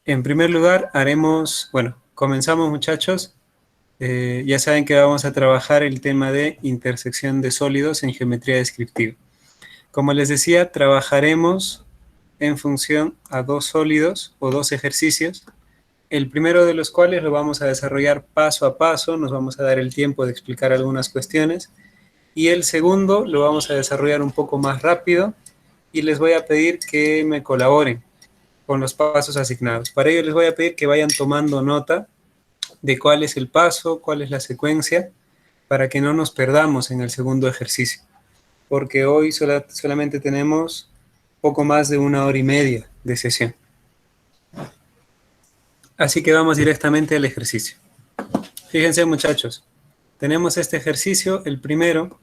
En primer lugar, comenzamos muchachos. Ya saben que vamos a trabajar el tema de intersección de sólidos en geometría descriptiva. Como les decía, trabajaremos en función a dos sólidos o dos ejercicios, el primero de los cuales lo vamos a desarrollar paso a paso, nos vamos a dar el tiempo de explicar algunas cuestiones, y el segundo lo vamos a desarrollar un poco más rápido y les voy a pedir que me colaboren con los pasos asignados. Para ello les voy a pedir que vayan tomando nota de cuál es el paso, cuál es la secuencia, para que no nos perdamos en el segundo ejercicio, porque hoy solamente tenemos poco más de 1 hora y media de sesión. Así que vamos directamente al ejercicio. Fíjense muchachos, tenemos este ejercicio, el primero,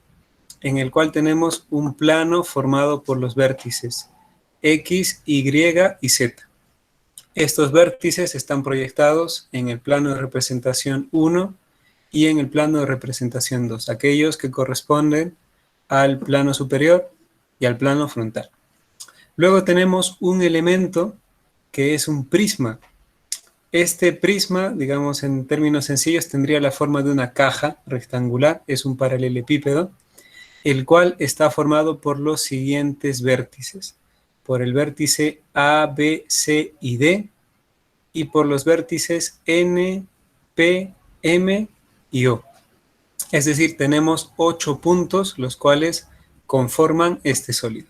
en el cual tenemos un plano formado por los vértices X, Y y Z. Estos vértices están proyectados en el plano de representación 1 y en el plano de representación 2, aquellos que corresponden al plano superior y al plano frontal. Luego tenemos un elemento que es un prisma. Este prisma, digamos en términos sencillos, tendría la forma de una caja rectangular, es un paralelepípedo, el cual está formado por los siguientes vértices, por el vértice A, B, C y D, y por los vértices N, P, M y O. Es decir, tenemos 8 puntos, los cuales conforman este sólido.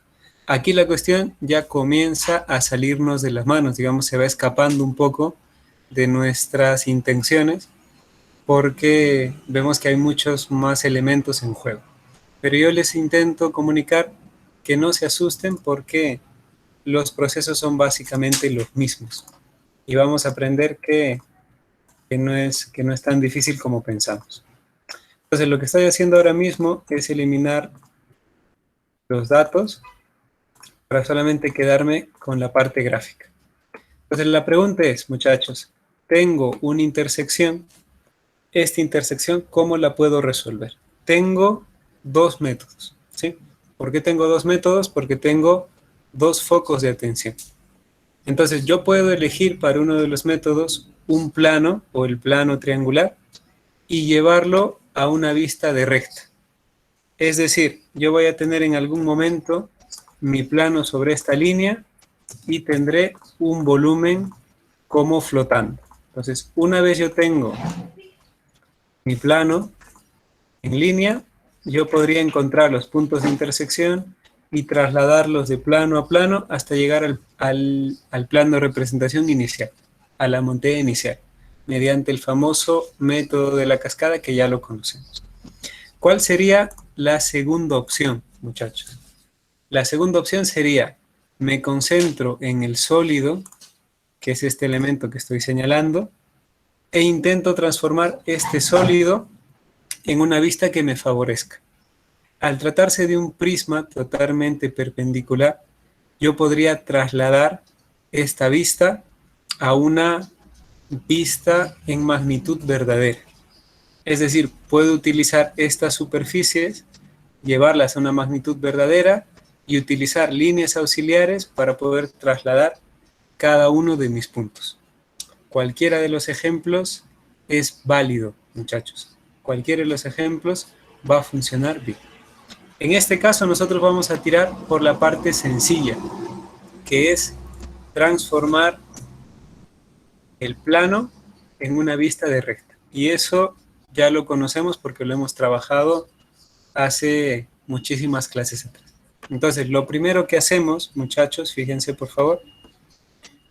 Aquí la cuestión ya comienza a salirnos de las manos, digamos, se va escapando un poco de nuestras intenciones, porque vemos que hay muchos más elementos en juego. Pero yo les intento comunicar que no se asusten, porque los procesos son básicamente los mismos. Y vamos a aprender que no es tan difícil como pensamos. Entonces, lo que estoy haciendo ahora mismo es eliminar los datos para solamente quedarme con la parte gráfica. Entonces, la pregunta es, muchachos, tengo una intersección. Esta intersección, ¿cómo la puedo resolver? Tengo dos métodos, ¿sí? ¿Por qué tengo dos métodos? Porque tengo dos focos de atención. Entonces, yo puedo elegir para uno de los métodos un plano o el plano triangular y llevarlo a una vista de recta. Es decir, yo voy a tener en algún momento mi plano sobre esta línea y tendré un volumen como flotando. Entonces, una vez yo tengo mi plano en línea, yo podría encontrar los puntos de intersección y trasladarlos de plano a plano hasta llegar al plano de representación inicial, a la montaña inicial, mediante el famoso método de la cascada que ya lo conocemos. ¿Cuál sería la segunda opción, muchachos? La segunda opción sería, me concentro en el sólido, que es este elemento que estoy señalando, e intento transformar este sólido en una vista que me favorezca. Al tratarse de un prisma totalmente perpendicular, yo podría trasladar esta vista a una vista en magnitud verdadera. Es decir, puedo utilizar estas superficies, llevarlas a una magnitud verdadera y utilizar líneas auxiliares para poder trasladar cada uno de mis puntos. Cualquiera de los ejemplos es válido, muchachos. Cualquiera de los ejemplos va a funcionar bien. En este caso nosotros vamos a tirar por la parte sencilla, que es transformar el plano en una vista de recta. Y eso ya lo conocemos porque lo hemos trabajado hace muchísimas clases atrás. Entonces, lo primero que hacemos, muchachos, fíjense por favor,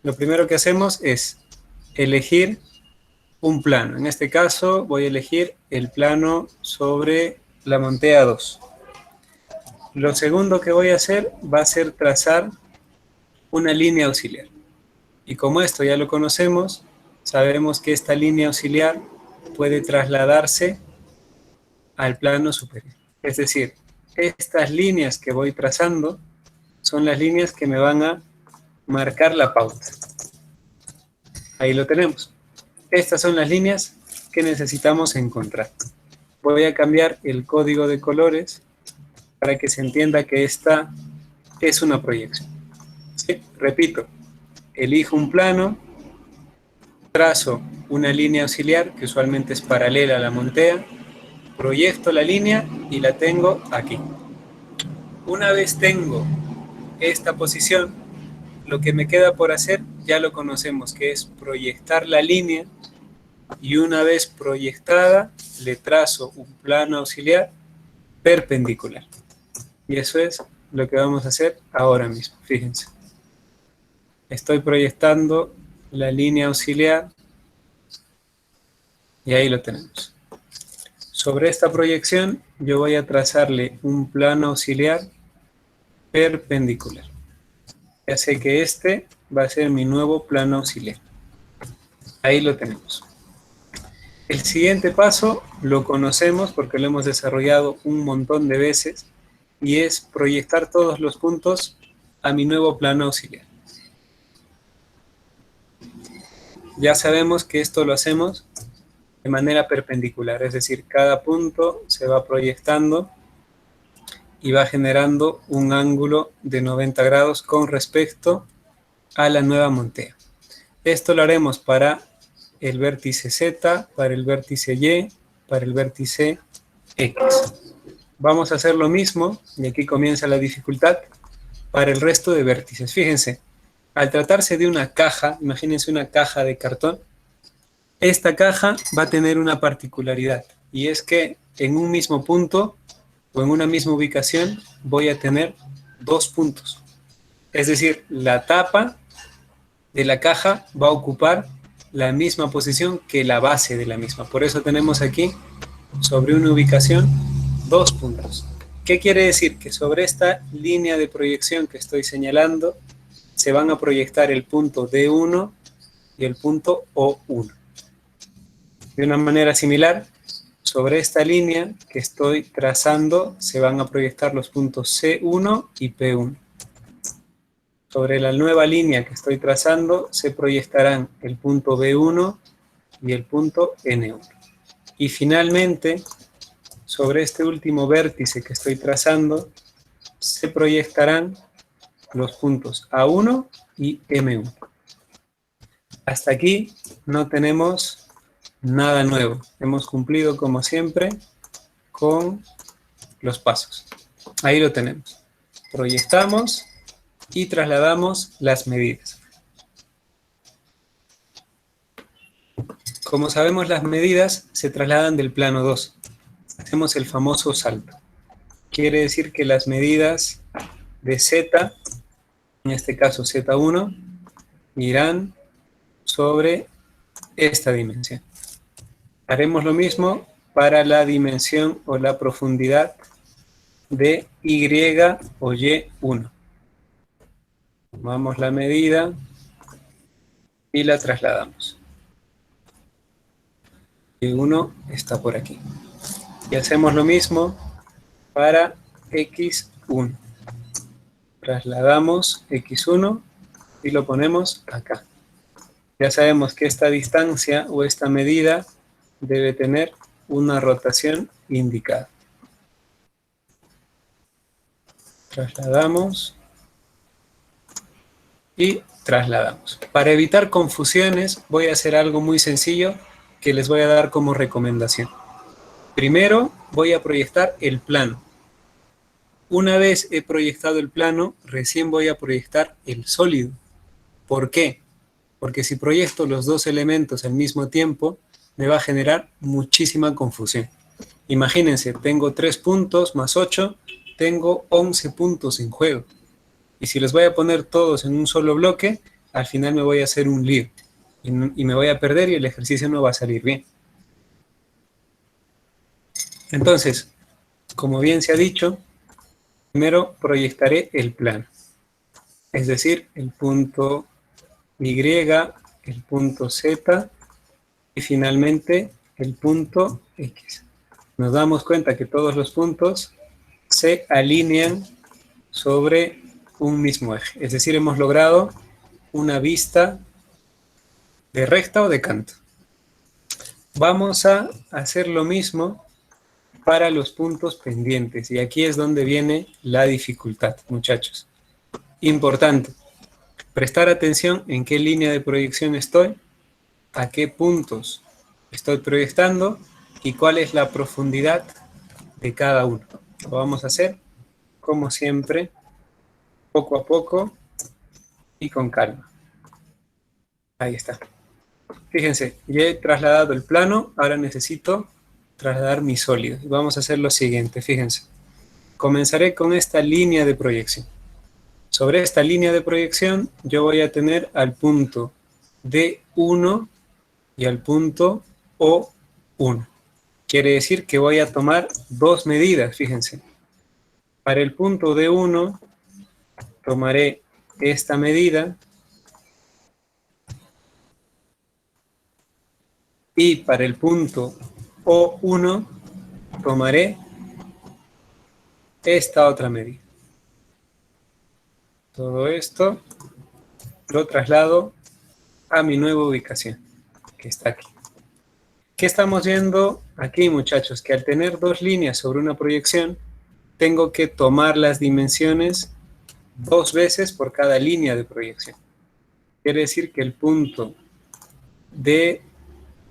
lo primero que hacemos es elegir un plano. En este caso voy a elegir el plano sobre la montaña 2. Lo segundo que voy a hacer va a ser trazar una línea auxiliar. Y como esto ya lo conocemos, sabemos que esta línea auxiliar puede trasladarse al plano superior. Es decir, estas líneas que voy trazando son las líneas que me van a marcar la pauta. Ahí lo tenemos. Estas son las líneas que necesitamos encontrar. Voy a cambiar el código de colores para que se entienda que esta es una proyección. ¿Sí? Repito, elijo un plano, trazo una línea auxiliar que usualmente es paralela a la montea, proyecto la línea y la tengo aquí. Una vez tengo esta posición, lo que me queda por hacer ya lo conocemos, que es proyectar la línea, y una vez proyectada le trazo un plano auxiliar perpendicular. Y eso es lo que vamos a hacer ahora mismo. Fíjense, estoy proyectando la línea auxiliar y ahí lo tenemos. Sobre esta proyección yo voy a trazarle un plano auxiliar perpendicular. Ya sé que este va a ser mi nuevo plano auxiliar. Ahí lo tenemos. El siguiente paso lo conocemos porque lo hemos desarrollado un montón de veces, y es proyectar todos los puntos a mi nuevo plano auxiliar. Ya sabemos que esto lo hacemos de manera perpendicular, es decir, cada punto se va proyectando y va generando un ángulo de 90 grados con respecto a la nueva montea. Esto lo haremos para el vértice Z, para el vértice Y, para el vértice X. Vamos a hacer lo mismo, y aquí comienza la dificultad, para el resto de vértices. Fíjense, al tratarse de una caja, imagínense una caja de cartón, esta caja va a tener una particularidad, y es que en un mismo punto o en una misma ubicación voy a tener dos puntos. Es decir, la tapa de la caja va a ocupar la misma posición que la base de la misma. Por eso tenemos aquí, sobre una ubicación, dos puntos. ¿Qué quiere decir? Que sobre esta línea de proyección que estoy señalando, se van a proyectar el punto D1 y el punto O1. De una manera similar, sobre esta línea que estoy trazando, se van a proyectar los puntos C1 y P1. Sobre la nueva línea que estoy trazando, se proyectarán el punto B1 y el punto N1. Y finalmente, sobre este último vértice que estoy trazando, se proyectarán los puntos A1 y M1. Hasta aquí no tenemos nada nuevo. Hemos cumplido, como siempre, con los pasos. Ahí lo tenemos. Proyectamos y trasladamos las medidas. Como sabemos, las medidas se trasladan del plano 2. Hacemos el famoso salto. Quiere decir que las medidas de Z, en este caso Z1, irán sobre esta dimensión. Haremos lo mismo para la dimensión o la profundidad de Y o Y1. Tomamos la medida y la trasladamos. Y1 está por aquí. Y hacemos lo mismo para X1. Trasladamos X1 y lo ponemos acá. Ya sabemos que esta distancia o esta medida debe tener una rotación indicada. Trasladamos y trasladamos. Para evitar confusiones, voy a hacer algo muy sencillo que les voy a dar como recomendación. Primero voy a proyectar el plano. Una vez he proyectado el plano, recién voy a proyectar el sólido. ¿Por qué? Porque si proyecto los dos elementos al mismo tiempo, me va a generar muchísima confusión. Imagínense, tengo 3 puntos más 8, tengo 11 puntos en juego. Y si los voy a poner todos en un solo bloque, al final me voy a hacer un lío. Y me voy a perder y el ejercicio no va a salir bien. Entonces, como bien se ha dicho, primero proyectaré el plano. Es decir, el punto Y, el punto Z y finalmente el punto X. Nos damos cuenta que todos los puntos se alinean sobre un mismo eje. Es decir, hemos logrado una vista de recta o de canto. Vamos a hacer lo mismo para los puntos pendientes. Y aquí es donde viene la dificultad, muchachos. Importante. Prestar atención en qué línea de proyección estoy a qué puntos estoy proyectando y cuál es la profundidad de cada uno. Lo vamos a hacer, como siempre, poco a poco y con calma. Ahí está. Fíjense, ya he trasladado el plano, ahora necesito trasladar mi sólido. Y vamos a hacer lo siguiente, fíjense. Comenzaré con esta línea de proyección. Sobre esta línea de proyección yo voy a tener al punto D1 y al punto O1. Quiere decir que voy a tomar dos medidas, fíjense. Para el punto D1 tomaré esta medida y para el punto O1 tomaré esta otra medida. Todo esto lo traslado a mi nueva ubicación, que está aquí. ¿Qué estamos viendo aquí, muchachos? Que al tener dos líneas sobre una proyección, tengo que tomar las dimensiones dos veces por cada línea de proyección. Quiere decir que el punto de...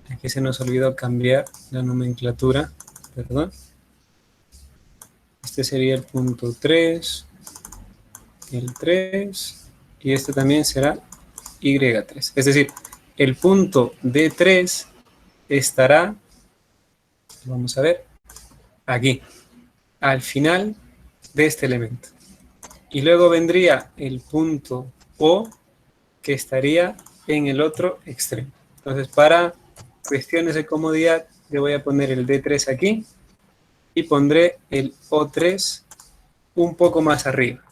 Aquí se nos olvidó cambiar la nomenclatura, perdón. Este sería el punto 3, el 3, y este también será Y3. Es decir, el punto D3 estará, vamos a ver, aquí, al final de este elemento. Y luego vendría el punto O, que estaría en el otro extremo. Entonces, para cuestiones de comodidad, yo voy a poner el D3 aquí y pondré el O3 un poco más arriba.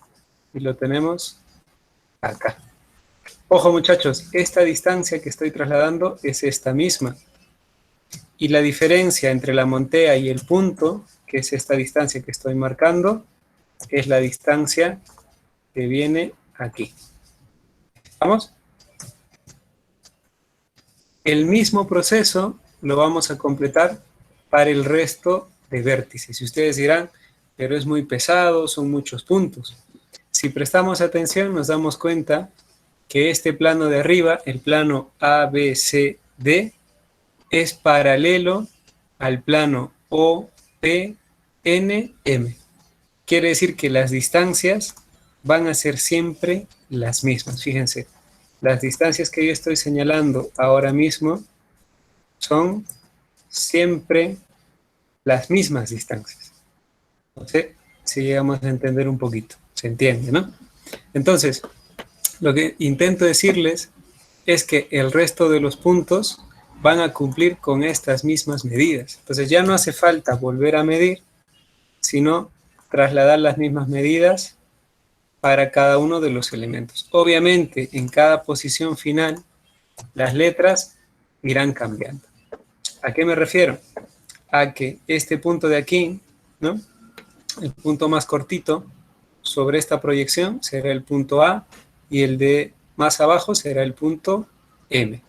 Y lo tenemos acá. Ojo, muchachos, esta distancia que estoy trasladando es esta misma. Y la diferencia entre la montea y el punto, que es esta distancia que estoy marcando, es la distancia que viene aquí. ¿Vamos? El mismo proceso lo vamos a completar para el resto de vértices. Y ustedes dirán, pero es muy pesado, son muchos puntos. Si prestamos atención, nos damos cuenta que este plano de arriba, el plano ABCD, es paralelo al plano OPNM. Quiere decir que las distancias van a ser siempre las mismas. Fíjense, las distancias que yo estoy señalando ahora mismo son siempre las mismas distancias. No sé si llegamos a entender un poquito. Se entiende, ¿no? Entonces, lo que intento decirles es que el resto de los puntos van a cumplir con estas mismas medidas. Entonces ya no hace falta volver a medir, sino trasladar las mismas medidas para cada uno de los elementos. Obviamente, en cada posición final, las letras irán cambiando. ¿A qué me refiero? A que este punto de aquí, ¿no? El punto más cortito sobre esta proyección será el punto A y el de más abajo será el punto M.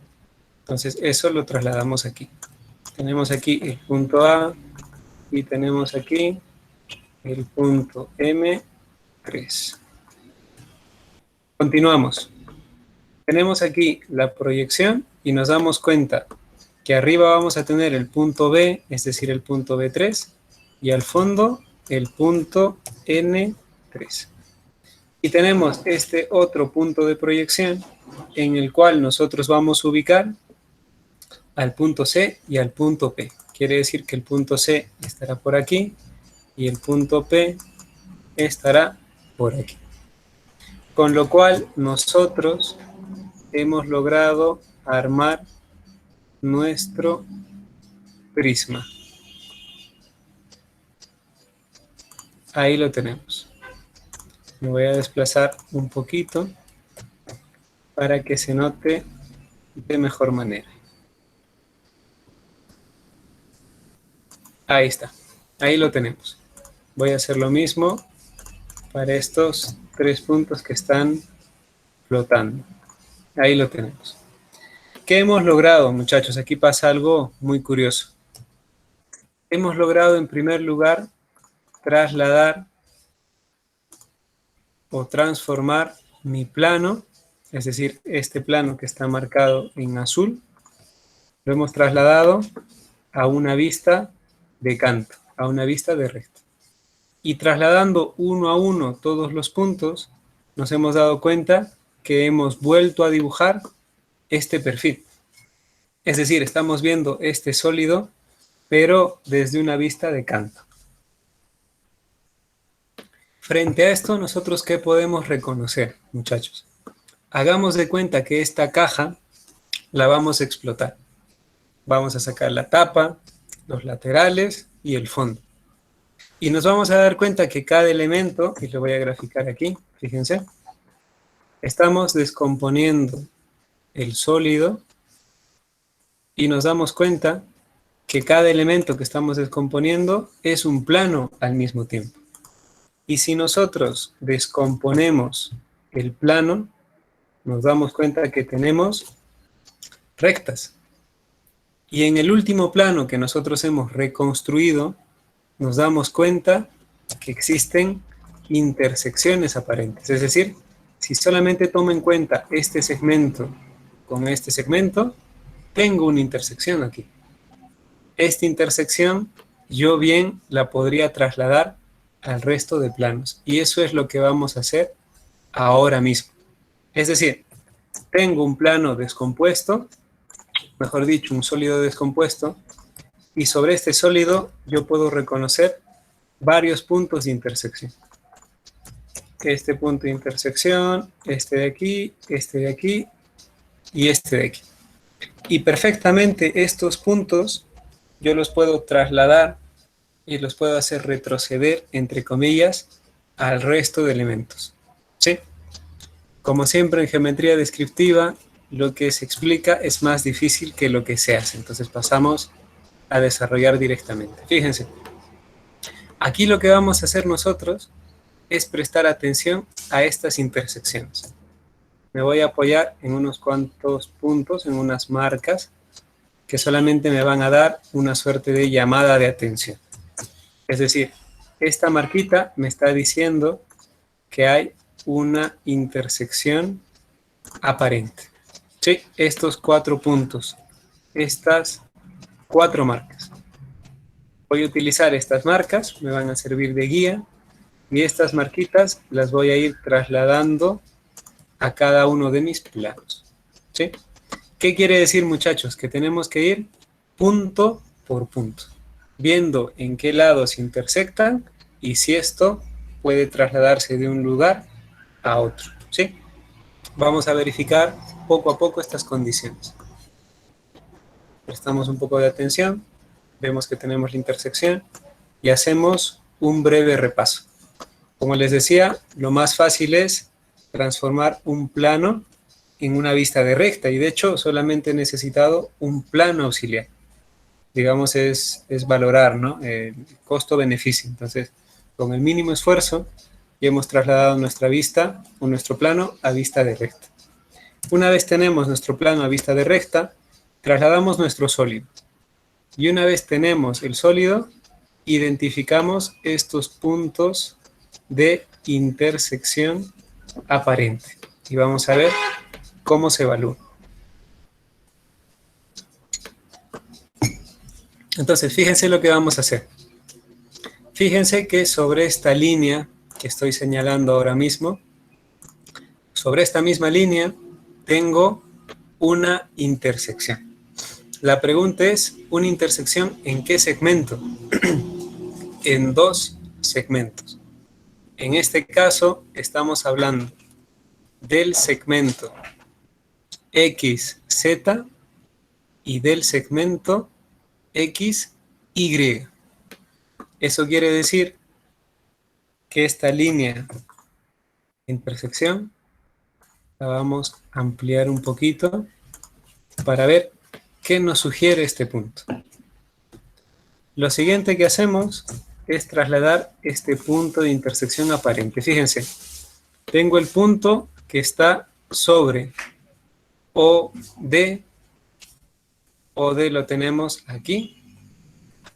Entonces eso lo trasladamos aquí. Tenemos aquí el punto A y tenemos aquí el punto M3. Continuamos. Tenemos aquí la proyección y nos damos cuenta que arriba vamos a tener el punto B, es decir, el punto B3, y al fondo el punto N3. Y tenemos este otro punto de proyección en el cual nosotros vamos a ubicar al punto C y al punto P. Quiere decir que el punto C estará por aquí y el punto P estará por aquí. Con lo cual nosotros hemos logrado armar nuestro prisma. Ahí lo tenemos. Me voy a desplazar un poquito para que se note de mejor manera. Ahí está. Ahí lo tenemos. Voy a hacer lo mismo para estos tres puntos que están flotando. Ahí lo tenemos. ¿Qué hemos logrado, muchachos? Aquí pasa algo muy curioso. Hemos logrado, en primer lugar, trasladar o transformar mi plano, es decir, este plano que está marcado en azul, Lo hemos trasladado a una vista de canto, a una vista de recta. Y trasladando uno a uno todos los puntos, nos hemos dado cuenta que hemos vuelto a dibujar este perfil. Es decir, estamos viendo este sólido, pero desde una vista de canto. Frente a esto, nosotros ¿qué podemos reconocer, muchachos? Hagamos de cuenta que esta caja la vamos a explotar. Vamos a sacar la tapa, los laterales y el fondo. Y nos vamos a dar cuenta que cada elemento, y lo voy a graficar aquí, fíjense, estamos descomponiendo el sólido y nos damos cuenta que cada elemento que estamos descomponiendo es un plano al mismo tiempo. Y si nosotros descomponemos el plano, nos damos cuenta que tenemos rectas. Y en el último plano que nosotros hemos reconstruido, nos damos cuenta que existen intersecciones aparentes. Es decir, si solamente tomo en cuenta este segmento con este segmento, tengo una intersección aquí. Esta intersección yo bien la podría trasladar al resto de planos. Y eso es lo que vamos a hacer ahora mismo. Es decir, tengo un plano descompuesto, mejor dicho, un sólido descompuesto, y sobre este sólido yo puedo reconocer varios puntos de intersección. Este punto de intersección, este de aquí y este de aquí. Y perfectamente estos puntos yo los puedo trasladar y los puedo hacer retroceder, entre comillas, al resto de elementos. ¿Sí? Como siempre en geometría descriptiva, lo que se explica es más difícil que lo que se hace. Entonces pasamos a desarrollar directamente. Fíjense, aquí lo que vamos a hacer nosotros es prestar atención a estas intersecciones. Me voy a apoyar en unos cuantos puntos, en unas marcas, que solamente me van a dar una suerte de llamada de atención. Es decir, esta marquita me está diciendo que hay una intersección aparente. Sí, estos 4 puntos, estas 4 marcas. Voy a utilizar estas marcas, me van a servir de guía, y estas marquitas las voy a ir trasladando a cada uno de mis planos. ¿Sí? ¿Qué quiere decir, muchachos? Que tenemos que ir punto por punto, viendo en qué lados intersectan y si esto puede trasladarse de un lugar a otro. ¿Sí? Vamos a verificar poco a poco estas condiciones. Prestamos un poco de atención, vemos que tenemos la intersección y hacemos un breve repaso. Como les decía, lo más fácil es transformar un plano en una vista de recta, y de hecho solamente he necesitado un plano auxiliar. Digamos, es valorar, ¿no?, el costo-beneficio. Entonces, con el mínimo esfuerzo, ya hemos trasladado nuestra vista o nuestro plano a vista de recta. Una vez tenemos nuestro plano a vista de recta, trasladamos nuestro sólido. Y una vez tenemos el sólido, identificamos estos puntos de intersección aparente. Y vamos a ver cómo se evalúa. Entonces, fíjense lo que vamos a hacer. Fíjense que sobre esta línea que estoy señalando ahora mismo, sobre esta misma línea, tengo una intersección. La pregunta es, ¿una intersección en qué segmento? En 2 segmentos. En este caso, estamos hablando del segmento XZ y del segmento XY. Eso quiere decir que esta línea de intersección la vamos a ampliar un poquito para ver qué nos sugiere este punto. Lo siguiente que hacemos es trasladar este punto de intersección aparente. Fíjense, tengo el punto que está sobre OD. OD lo tenemos aquí.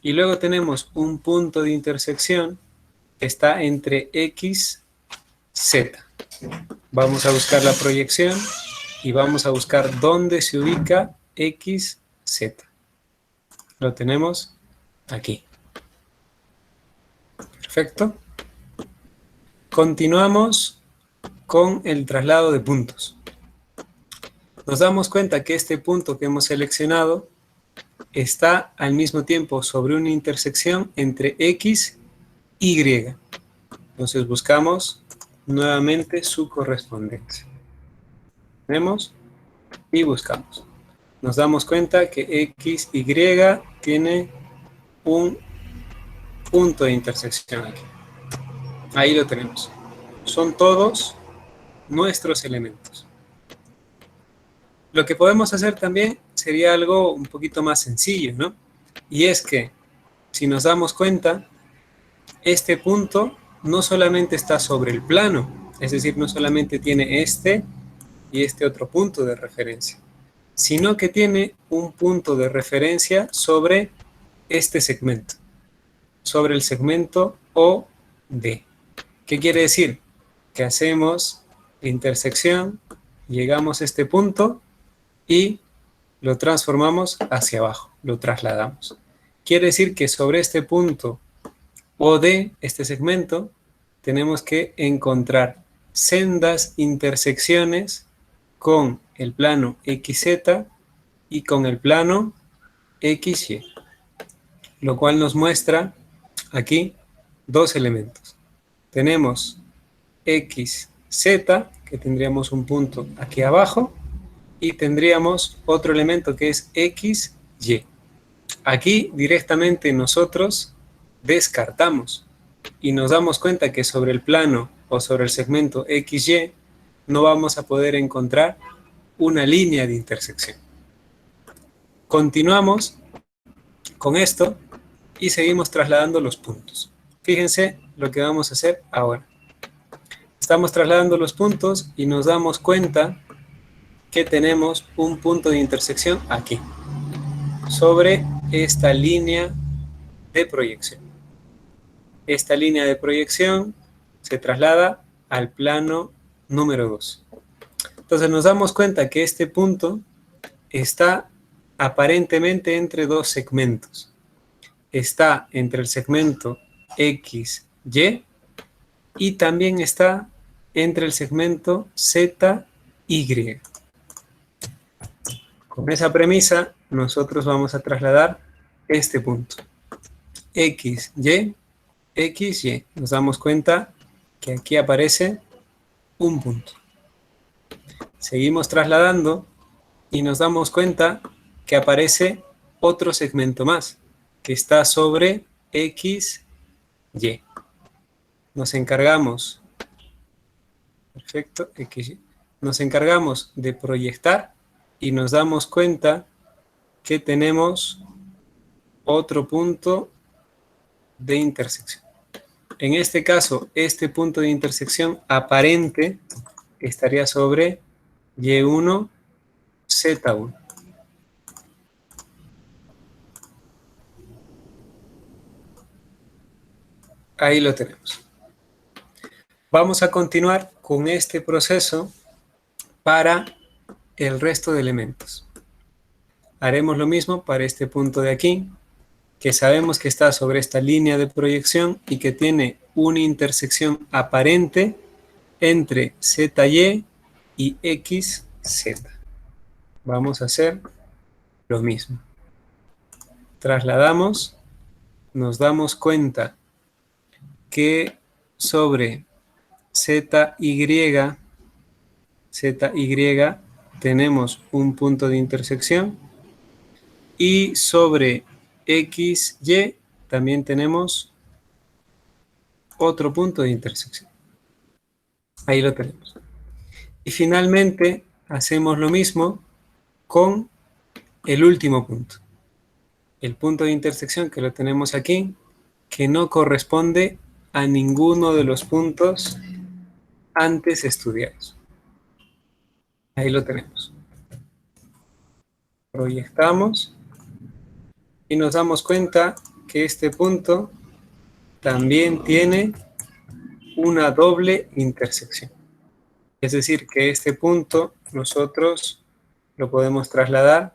Y luego tenemos un punto de intersección que está entre X, Z. Vamos a buscar la proyección y vamos a buscar dónde se ubica X, Z. Lo tenemos aquí. Perfecto. Continuamos con el traslado de puntos. Nos damos cuenta que este punto que hemos seleccionado está al mismo tiempo sobre una intersección entre X y Y. Entonces buscamos nuevamente su correspondencia. Tenemos y buscamos. Nos damos cuenta que X, Y tiene un punto de intersección aquí. Ahí lo tenemos. Son todos nuestros elementos. Lo que podemos hacer también sería algo un poquito más sencillo, ¿no? Y es que, si nos damos cuenta, este punto no solamente está sobre el plano, es decir, no solamente tiene este y este otro punto de referencia, sino que tiene un punto de referencia sobre este segmento, sobre el segmento OD. ¿Qué quiere decir? Que hacemos la intersección, llegamos a este punto y lo transformamos hacia abajo, lo trasladamos. Quiere decir que sobre este punto OD, este segmento, tenemos que encontrar sendas intersecciones con el plano XZ y con el plano XY, lo cual nos muestra aquí dos elementos. Tenemos XZ, que tendríamos un punto aquí abajo, y tendríamos otro elemento que es XY. Aquí directamente nosotros descartamos y nos damos cuenta que sobre el plano o sobre el segmento XY no vamos a poder encontrar una línea de intersección. Continuamos con esto y seguimos trasladando los puntos. Fíjense lo que vamos a hacer ahora. Estamos trasladando los puntos y nos damos cuenta que tenemos un punto de intersección aquí, sobre esta línea de proyección. Esta línea de proyección se traslada al plano número 2. Entonces nos damos cuenta que este punto está aparentemente entre dos segmentos. Está entre el segmento XY y también está entre el segmento ZY. Con esa premisa, nosotros vamos a trasladar este punto. XY, XY. Nos damos cuenta que aquí aparece un punto. Seguimos trasladando y nos damos cuenta que aparece otro segmento más, que está sobre XY. Nos encargamos, perfecto, XY. Nos encargamos de proyectar y nos damos cuenta que tenemos otro punto de intersección. En este caso, este punto de intersección aparente estaría sobre Y1, Z1. Ahí lo tenemos. Vamos a continuar con este proceso para el resto de elementos. Haremos lo mismo para este punto de aquí, que sabemos que está sobre esta línea de proyección y que tiene una intersección aparente entre ZY y XZ. Vamos a hacer lo mismo. Trasladamos, nos damos cuenta que sobre ZY tenemos un punto de intersección y sobre XY también tenemos otro punto de intersección. Ahí lo tenemos. Y finalmente hacemos lo mismo con el último punto. El punto de intersección que lo tenemos aquí, que no corresponde a ninguno de los puntos antes estudiados. Ahí lo tenemos. Proyectamos y nos damos cuenta que este punto también tiene una doble intersección. Es decir, que este punto nosotros lo podemos trasladar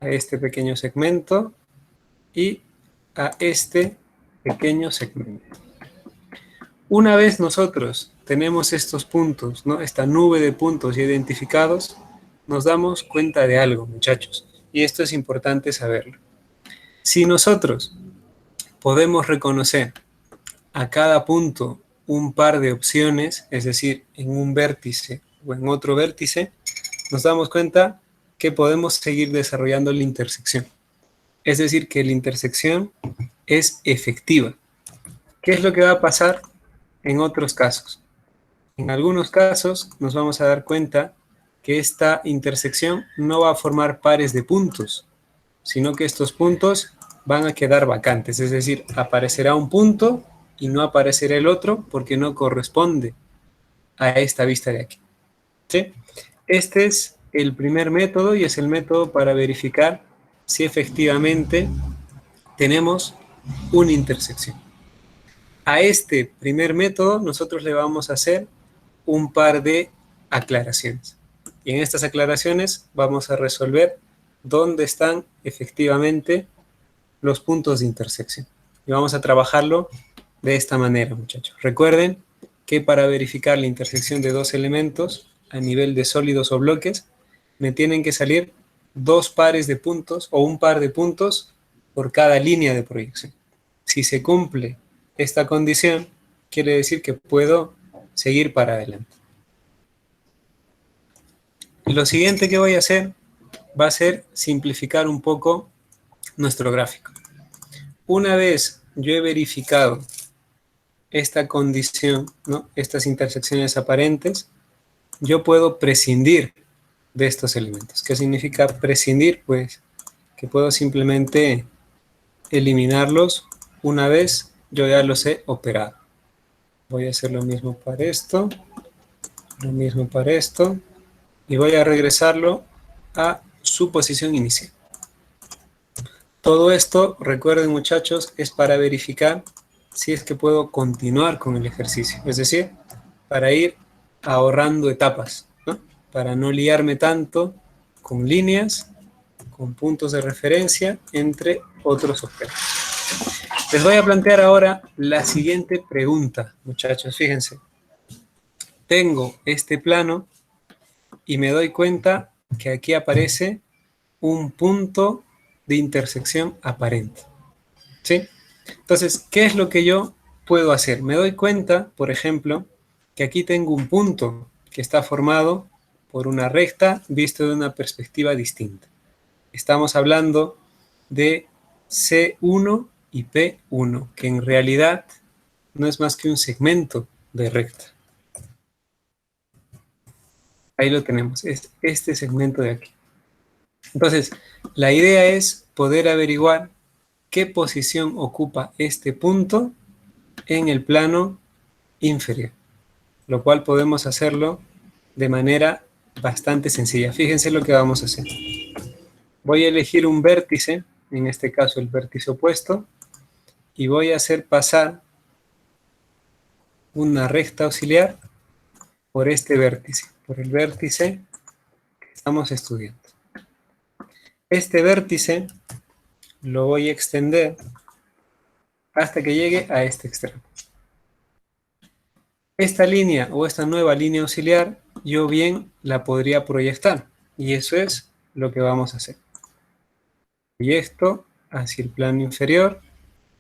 a este pequeño segmento y a este pequeño segmento. Una vez nosotros tenemos estos puntos, ¿no? Esta nube de puntos identificados, nos damos cuenta de algo, muchachos, y esto es importante saberlo. Si nosotros podemos reconocer a cada punto un par de opciones, es decir, en un vértice o en otro vértice, nos damos cuenta que podemos seguir desarrollando la intersección. Es decir, que la intersección es efectiva. ¿Qué es lo que va a pasar en otros casos? En algunos casos nos vamos a dar cuenta que esta intersección no va a formar pares de puntos, sino que estos puntos van a quedar vacantes, es decir, aparecerá un punto y no aparecerá el otro porque no corresponde a esta vista de aquí. ¿Sí? Este es el primer método y es el método para verificar si efectivamente tenemos una intersección. A este primer método nosotros le vamos a hacer un par de aclaraciones. Y en estas aclaraciones vamos a resolver dónde están efectivamente los puntos de intersección. Y vamos a trabajarlo de esta manera, muchachos. Recuerden que para verificar la intersección de dos elementos a nivel de sólidos o bloques, me tienen que salir dos pares de puntos o un par de puntos por cada línea de proyección. Si se cumple esta condición, quiere decir que puedo seguir para adelante. Lo siguiente que voy a hacer va a ser simplificar un poco nuestro gráfico. Una vez yo he verificado esta condición, ¿no? Estas intersecciones aparentes, yo puedo prescindir de estos elementos. ¿Qué significa prescindir? Pues que puedo simplemente eliminarlos una vez yo ya los he operado. Voy a hacer lo mismo para esto, lo mismo para esto, y voy a regresarlo a su posición inicial. Todo esto, recuerden muchachos, es para verificar si es que puedo continuar con el ejercicio. Es decir, para ir ahorrando etapas, ¿no? Para no liarme tanto con líneas, con puntos de referencia, entre otros objetos. Les voy a plantear ahora la siguiente pregunta, muchachos. Fíjense. Tengo este plano y me doy cuenta que aquí aparece un punto de intersección aparente. ¿Sí? Entonces, ¿qué es lo que yo puedo hacer? Me doy cuenta, por ejemplo, que aquí tengo un punto que está formado por una recta visto de una perspectiva distinta. Estamos hablando de C1 y P1, que en realidad no es más que un segmento de recta. Ahí lo tenemos, es este segmento de aquí. Entonces, la idea es poder averiguar qué posición ocupa este punto en el plano inferior, lo cual podemos hacerlo de manera bastante sencilla. Fíjense lo que vamos a hacer. Voy a elegir un vértice, en este caso el vértice opuesto, y voy a hacer pasar una recta auxiliar por este vértice, por el vértice que estamos estudiando. Este vértice lo voy a extender hasta que llegue a este extremo. Esta línea o esta nueva línea auxiliar yo bien la podría proyectar y eso es lo que vamos a hacer. Proyecto hacia el plano inferior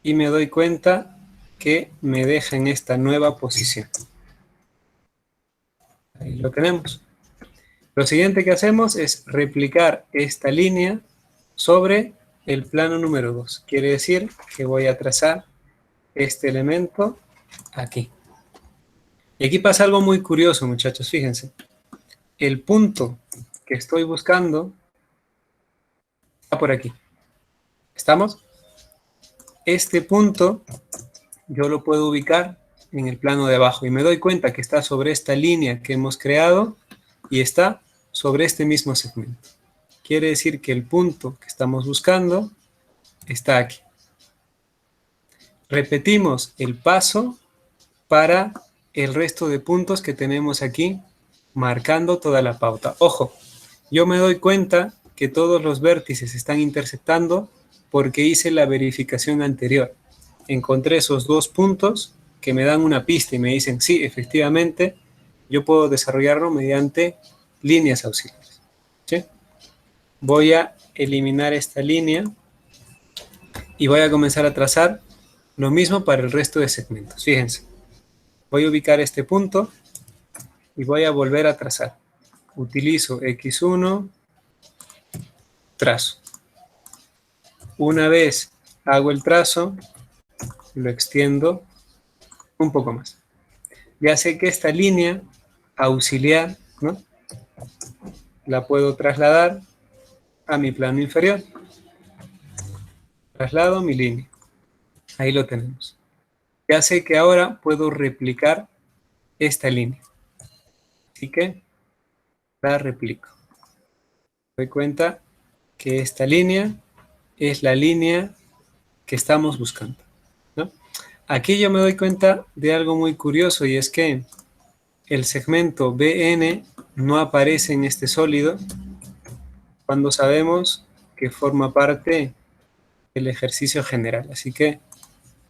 y me doy cuenta que me deja en esta nueva posición. Ahí lo tenemos. Lo siguiente que hacemos es replicar esta línea sobre el plano número 2. Quiere decir que voy a trazar este elemento aquí. Y aquí pasa algo muy curioso, muchachos, fíjense. El punto que estoy buscando está por aquí. ¿Estamos? Este punto yo lo puedo ubicar en el plano de abajo y me doy cuenta que está sobre esta línea que hemos creado y está sobre este mismo segmento. Quiere decir que el punto que estamos buscando está aquí. Repetimos el paso para el resto de puntos que tenemos aquí, marcando toda la pauta. Ojo, yo me doy cuenta que todos los vértices están intersectando porque hice la verificación anterior. Encontré esos dos puntos que me dan una pista y me dicen, sí, efectivamente, yo puedo desarrollarlo mediante líneas auxiliares. ¿Sí? Voy a eliminar esta línea y voy a comenzar a trazar lo mismo para el resto de segmentos. Fíjense, voy a ubicar este punto y voy a volver a trazar. Utilizo X1, trazo. Una vez hago el trazo, lo extiendo un poco más. Ya sé que esta línea auxiliar, ¿no?, la puedo trasladar a mi plano inferior. Traslado mi línea. Ahí lo tenemos. Ya sé que ahora puedo replicar esta línea. Así que la replico. Me doy cuenta que esta línea es la línea que estamos buscando, ¿no? Aquí yo me doy cuenta de algo muy curioso, y es que el segmento BN no aparece en este sólido cuando sabemos que forma parte del ejercicio general. Así que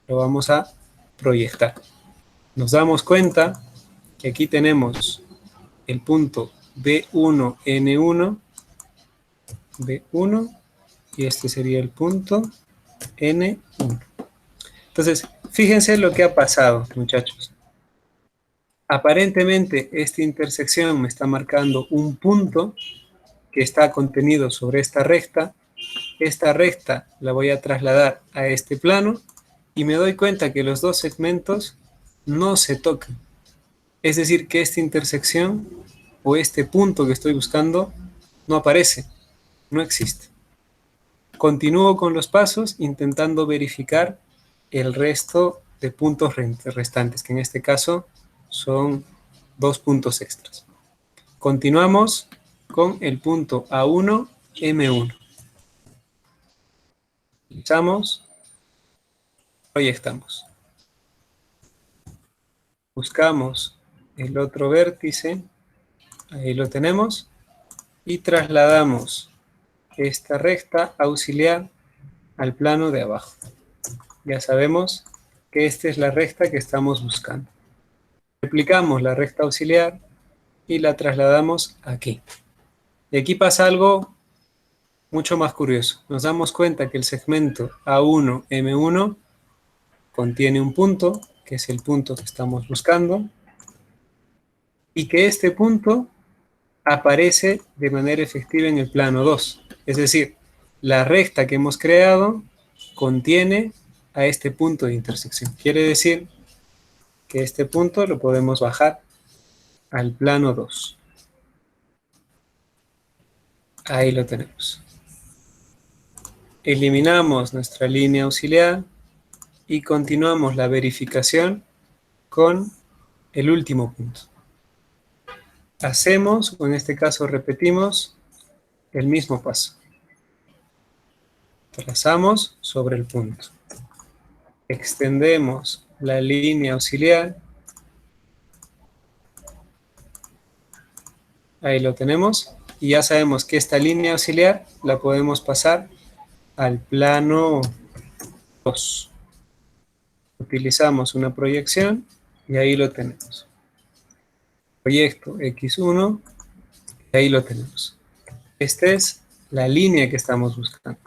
lo vamos a proyectar. Nos damos cuenta que aquí tenemos el punto B1N1, B1, y este sería el punto N1. Entonces, fíjense lo que ha pasado, muchachos. Aparentemente, esta intersección me está marcando un punto que está contenido sobre esta recta. Esta recta la voy a trasladar a este plano y me doy cuenta que los dos segmentos no se tocan. Es decir, que esta intersección o este punto que estoy buscando no aparece, no existe. Continúo con los pasos intentando verificar el resto de puntos restantes, que en este caso son 2 puntos extras. Continuamos con el punto A1, M1. Utilizamos, proyectamos. Buscamos el otro vértice, ahí lo tenemos, y trasladamos esta recta auxiliar al plano de abajo. Ya sabemos que esta es la recta que estamos buscando. Replicamos la recta auxiliar y la trasladamos aquí. Y aquí pasa algo mucho más curioso. Nos damos cuenta que el segmento A1, M1 contiene un punto, que es el punto que estamos buscando, y que este punto aparece de manera efectiva en el plano 2. Es decir, la recta que hemos creado contiene a este punto de intersección. Quiere decir que este punto lo podemos bajar al plano 2. Ahí lo tenemos. Eliminamos nuestra línea auxiliar y continuamos la verificación con el último punto. Hacemos, o en este caso repetimos, el mismo paso. Trazamos sobre el punto. Extendemos la línea auxiliar. Ahí lo tenemos. Y ya sabemos que esta línea auxiliar la podemos pasar al plano 2. Utilizamos una proyección y ahí lo tenemos. Proyecto X1 y ahí lo tenemos. Esta es la línea que estamos buscando.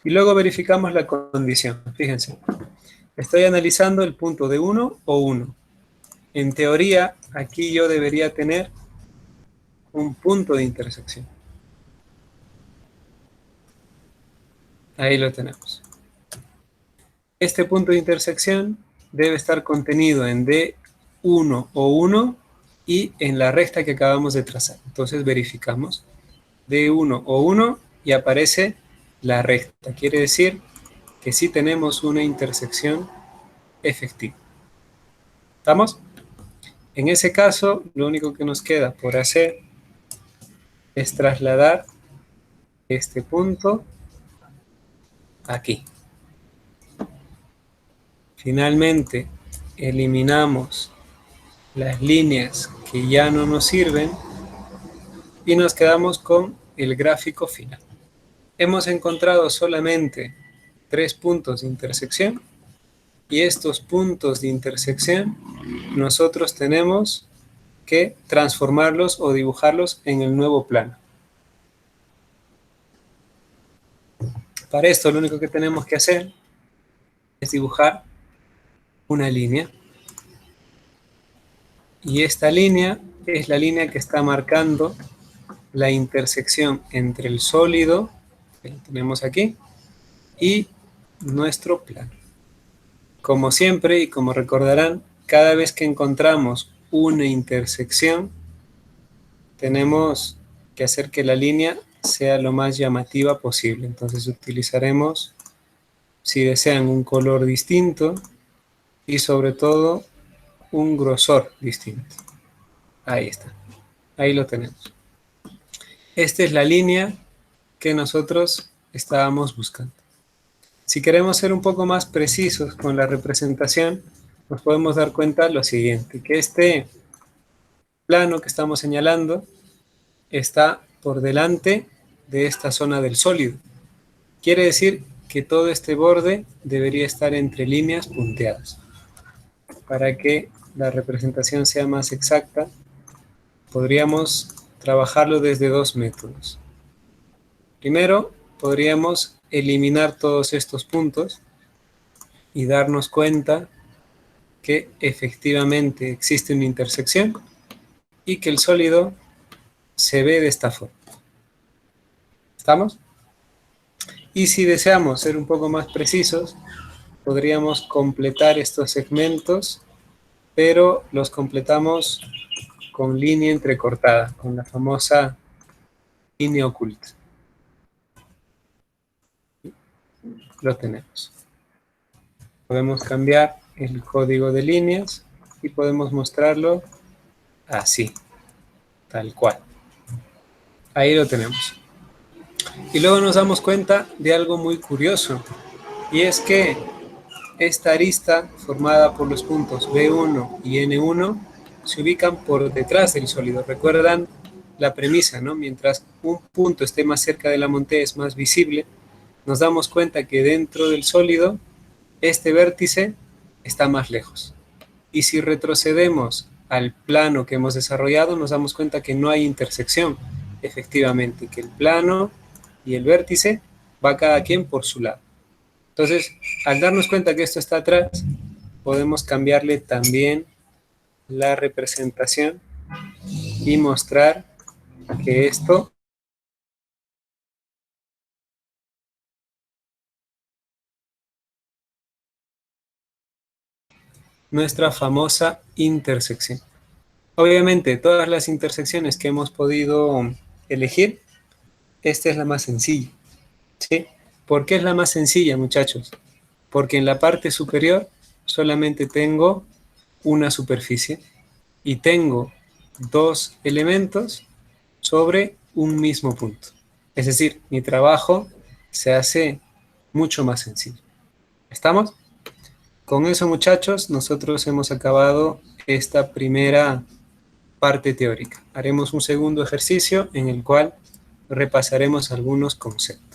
Y luego verificamos la condición. Fíjense, estoy analizando el punto de 1 o 1. En teoría, aquí yo debería tener un punto de intersección. Ahí lo tenemos. Este punto de intersección debe estar contenido en D1 o 1 y en la recta que acabamos de trazar. Entonces verificamos D1 o 1 y aparece la recta. Quiere decir que sí tenemos una intersección efectiva. ¿Estamos? En ese caso, lo único que nos queda por hacer es trasladar este punto aquí. Finalmente, eliminamos las líneas que ya no nos sirven y nos quedamos con el gráfico final. Hemos encontrado solamente 3 puntos de intersección y estos puntos de intersección nosotros tenemos que transformarlos o dibujarlos en el nuevo plano. Para esto lo único que tenemos que hacer es dibujar una línea. Y esta línea es la línea que está marcando la intersección entre el sólido, que lo tenemos aquí, y nuestro plano. Como siempre y como recordarán, cada vez que encontramos una intersección, tenemos que hacer que la línea sea lo más llamativa posible. Entonces utilizaremos, si desean, un color distinto y sobre todo un grosor distinto. Ahí está, ahí lo tenemos. Esta es la línea que nosotros estábamos buscando. Si queremos ser un poco más precisos con la representación, nos podemos dar cuenta de lo siguiente, que este plano que estamos señalando está por delante de esta zona del sólido. Quiere decir que todo este borde debería estar entre líneas punteadas. Para que la representación sea más exacta, podríamos trabajarlo desde 2 métodos. Primero, podríamos eliminar todos estos puntos y darnos cuenta que efectivamente existe una intersección y que el sólido se ve de esta forma. ¿Estamos? Y si deseamos ser un poco más precisos, podríamos completar estos segmentos, pero los completamos con línea entrecortada, con la famosa línea oculta. Lo tenemos. Podemos cambiar el código de líneas y podemos mostrarlo así, tal cual. Ahí lo tenemos. Y luego nos damos cuenta de algo muy curioso, y es que esta arista formada por los puntos B1 y N1 se ubican por detrás del sólido. ¿Recuerdan la premisa, no? Mientras un punto esté más cerca de la monte es más visible, nos damos cuenta que dentro del sólido este vértice está más lejos. Y si retrocedemos al plano que hemos desarrollado, nos damos cuenta que no hay intersección, efectivamente, que el plano y el vértice va cada quien por su lado. Entonces, al darnos cuenta que esto está atrás, podemos cambiarle también la representación y mostrar que esto nuestra famosa intersección. Obviamente, todas las intersecciones que hemos podido elegir, esta es la más sencilla, ¿sí? ¿Por qué es la más sencilla, muchachos? Porque en la parte superior solamente tengo una superficie y tengo 2 elementos sobre un mismo punto. Es decir, mi trabajo se hace mucho más sencillo. ¿Estamos? Con eso, muchachos, nosotros hemos acabado esta primera parte teórica. Haremos un segundo ejercicio en el cual repasaremos algunos conceptos.